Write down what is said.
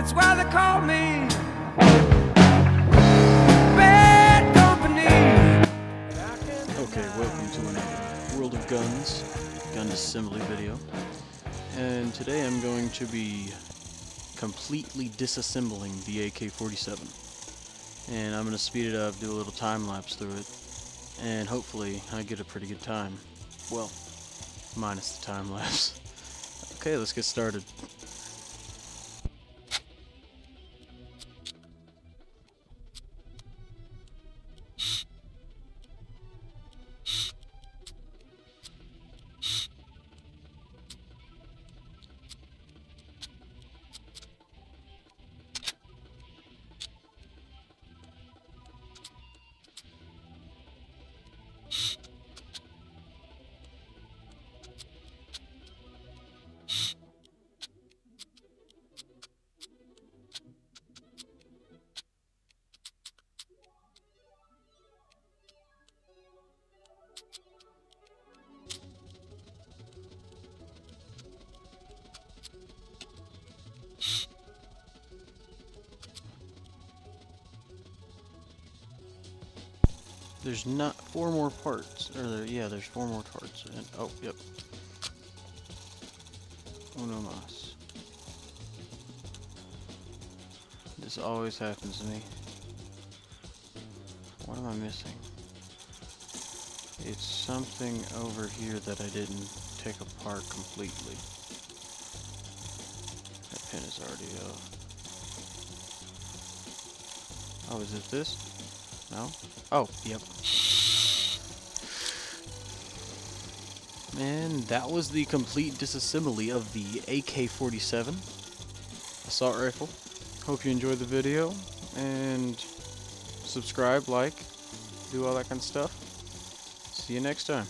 That's why they call me bad company. Okay, welcome to another World of Guns, gun disassembly video. And today I'm going to be completely disassembling the AK-47. And I'm going to speed it up, do a little time lapse through it, and hopefully I get a pretty good time. Well, minus the time lapse. Okay, let's get started. There's not 4 more parts, or yeah, there's 4 more parts. And, oh, yep. Uno mas. This always happens to me. What am I missing? It's something over here that I didn't take apart completely. That pin is already off. Oh, is it this? No? Oh, yep. And that was the complete disassembly of the AK-47 assault rifle. Hope you enjoyed the video, and subscribe, like, do all that kind of stuff. See you next time.